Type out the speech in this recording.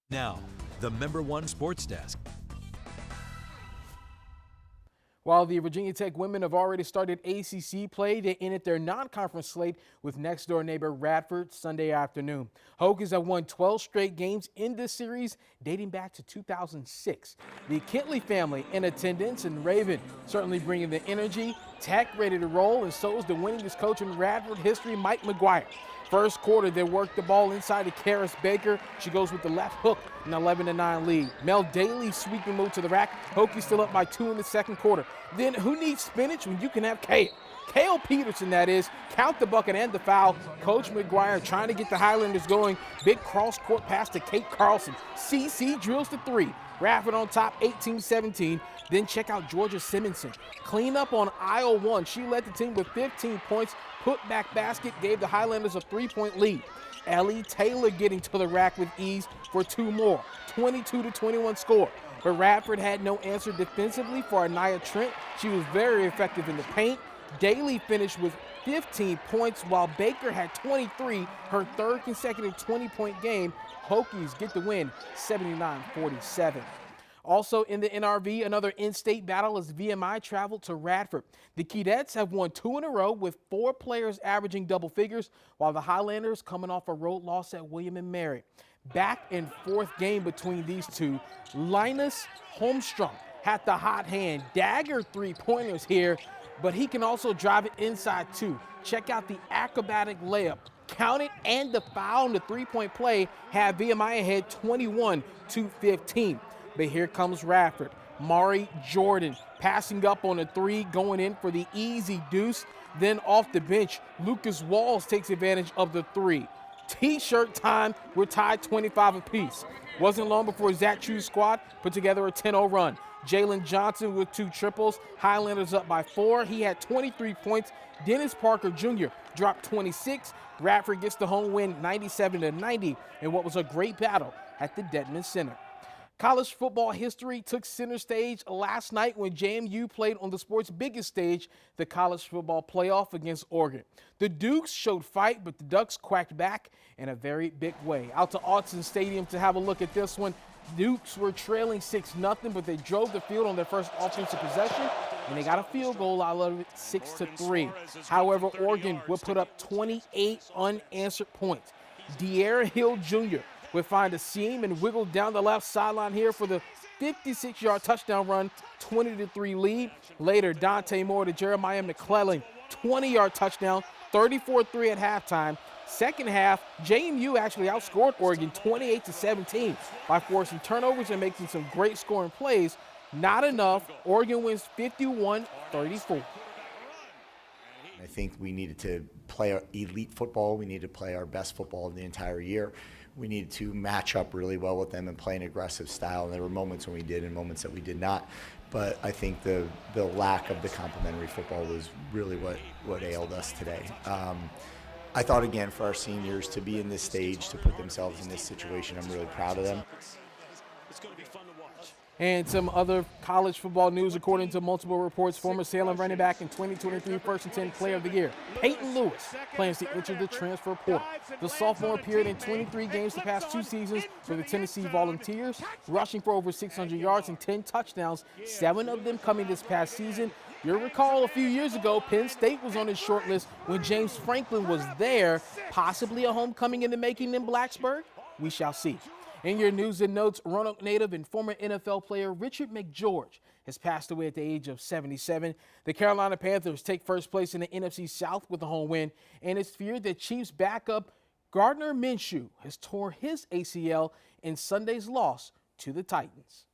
Now, the Member One Sports Desk. While the Virginia Tech women have already started ACC play, they ended their non-conference slate with next-door neighbor Radford Sunday afternoon. Hokies have won 12 straight games in this series dating back to 2006. The Kentley family in attendance, and Raven certainly bringing the energy. Tech ready to roll, and so is the winningest coach in Radford history, Mike McGuire. First quarter, they work the ball inside to Karis Baker. She goes with the left hook, an 11-9 lead. Mel Daly sweeping move to the rack. Hokies still up by 2 in the second quarter. Then who needs spinach when you can have kale? Kale Peterson, that is. Count the bucket and the foul. Coach McGuire trying to get the Highlanders going. Big cross-court pass to Kate Carlson. CC drills the 3. Radford on top, 18-17. Then check out Georgia Simonson. Clean up on aisle 1. She led the team with 15 points. Put-back basket gave the Highlanders a 3-point lead. Ellie Taylor getting to the rack with ease for 2 more. 22-21 score. But Radford had no answer defensively for Anaya Trent. She was very effective in the paint. Daly finished with 15 points while Baker had 23, her third consecutive 20-point game. Hokies get the win, 79-47. Also in the NRV, another in-state battle as VMI traveled to Radford. The Keydets have won 2 in a row with 4 players averaging double figures, while the Highlanders coming off a road loss at William & Mary. Back and forth game between these two. Linus Holmstrom had the hot hand. Dagger 3-pointers here, but he can also drive it inside too. Check out the acrobatic layup. Count it, and the foul in the 3-point play had VMI ahead 21-15. But here comes Radford. Mari Jordan passing up on a 3, going in for the easy deuce. Then off the bench, Lucas Walls takes advantage of the 3. T-shirt time, we're tied 25 apiece. Wasn't long before Zach Chu's squad put together a 10-0 run. Jalen Johnson with 2 triples. Highlanders up by 4. He had 23 points. Dennis Parker Jr. dropped 26. Radford gets the home win 97-90 in what was a great battle at the Dedman Center. College football history took center stage last night when JMU played on the sport's biggest stage, the college football playoff against Oregon. The Dukes showed fight, but the Ducks quacked back in a very big way. Out to Autzen Stadium to have a look at this one. Dukes were trailing 6-0, but they drove the field on their first offensive possession, and they got a field goal out of it, 6-3. However, Oregon would put up 28 unanswered points. De'Ara Hill Jr. would find a seam and wiggle down the left sideline here for the 56-yard touchdown run, 20-3 lead. Later, Dante Moore to Jeremiah McClellan, 20-yard touchdown, 34-3 at halftime. Second half, JMU actually outscored Oregon 28-17 by forcing turnovers and making some great scoring plays. Not enough. Oregon wins 51-34. I think we needed to play our elite football. We needed to play our best football the entire year. We needed to match up really well with them and play an aggressive style. And there were moments when we did and moments that we did not. But I think the lack of the complementary football was really what ailed us today. I thought, again, for our seniors to be in this stage, to put themselves in this situation, I'm really proud of them. It's going to be fun to watch. And some other college football news, according to multiple reports, former Salem running back and 2023 First and 10 Player of the Year, Peyton Lewis, plans to enter the transfer portal. The sophomore appeared in 23 games the past 2 seasons for the Tennessee Volunteers, rushing for over 600 yards and 10 touchdowns, 7 of them coming this past season. You'll recall a few years ago, Penn State was on his short list when James Franklin was there, possibly a homecoming in the making in Blacksburg. We shall see. In your news and notes, Roanoke native and former NFL player Richard McGeorge has passed away at the age of 77. The Carolina Panthers take first place in the NFC South with a home win, and it's feared that Chiefs backup Gardner Minshew has tore his ACL in Sunday's loss to the Titans.